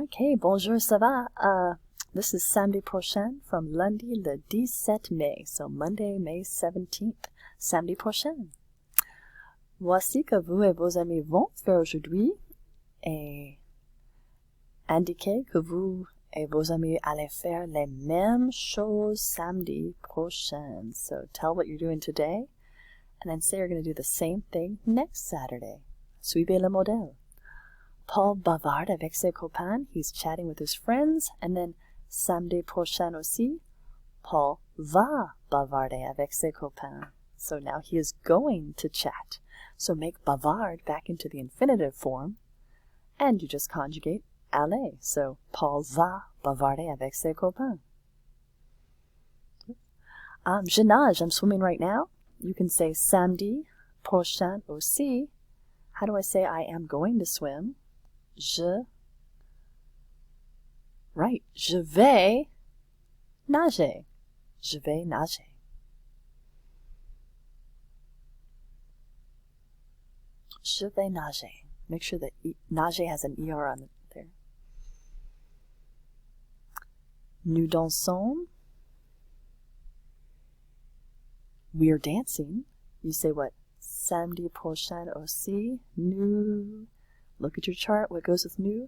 Okay, bonjour, ça va? This is Samedi prochain from lundi le 17 mai, so Monday, May 17th, Samedi prochain. Voici que vous et vos amis vont faire aujourd'hui et indiquez que vous et vos amis allez faire les mêmes choses samedi prochain. So tell what you're doing today and then say you're going to do the same thing next Saturday. Suivez le modèle. Paul bavarde avec ses copains. He's chatting with his friends. And then, samedi prochain aussi, Paul va bavarder avec ses copains. So now he is going to chat. So make bavard back into the infinitive form. And you just conjugate aller. So, Paul va bavarder avec ses copains. Je nage. I'm swimming right now. You can say samedi prochain aussi. How do I say I am going to swim? Je vais nager. Je vais nager. Je vais nager. Make sure that nager has an ER on it there. Nous dansons. We're dancing. You say what? Samedi prochain aussi. Nous. Look at your chart. What goes with nous?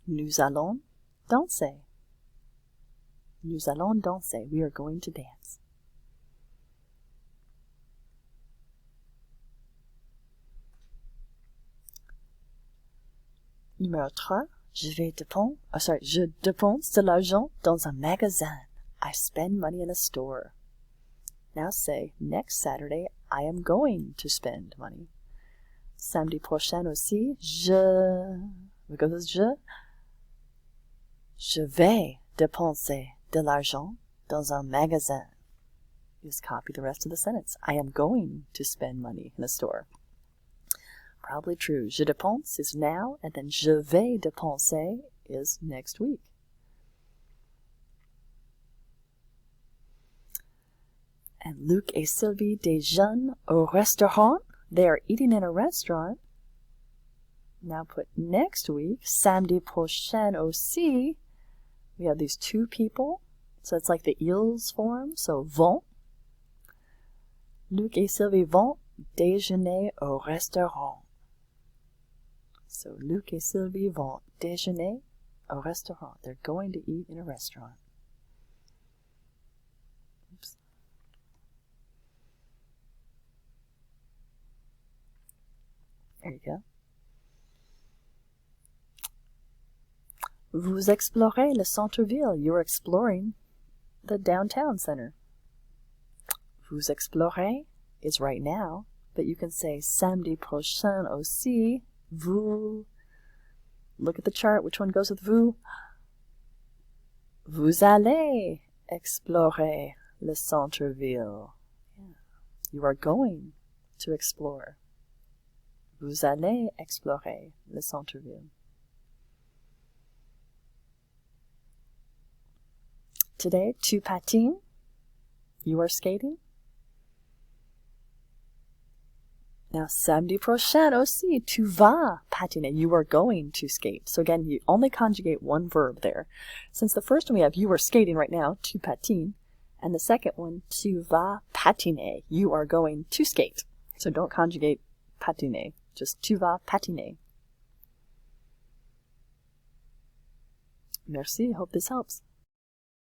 Nous allons danser. Nous allons danser. We are going to dance. Numéro 3. Je dépense de l'argent dans un magasin. I spend money in a store. Now say, next Saturday, I am going to spend money. Samedi prochain aussi, what goes with je vais dépenser de l'argent dans un magasin. Just copy the rest of the sentence. I am going to spend money in a store. Probably true. Je dépense is now, and then je vais dépenser is next week. And Luc et Sylvie déjeunent au restaurant. They are eating in a restaurant. Now put next week, samedi prochain aussi. We have these two people. So it's like the ils form. So vont. Luc et Sylvie vont déjeuner au restaurant. So Luc et Sylvie vont déjeuner au restaurant. They're going to eat in a restaurant. Oops. There you go. Vous explorez le centre-ville. You're exploring the downtown center. Vous explorez is right now, but you can say samedi prochain aussi. Vous. Look at the chart. Which one goes with vous? Vous allez explorer le centre-ville. Yeah. You are going to explore. Vous allez explorer le centre-ville. Today, tu patines. You are skating. Now, samedi prochain aussi, tu vas patiner. You are going to skate. So again, you only conjugate one verb there. Since the first one we have, you are skating right now, tu patines. And the second one, tu vas patiner. You are going to skate. So don't conjugate patiner. Just tu vas patiner. Merci. Hope this helps.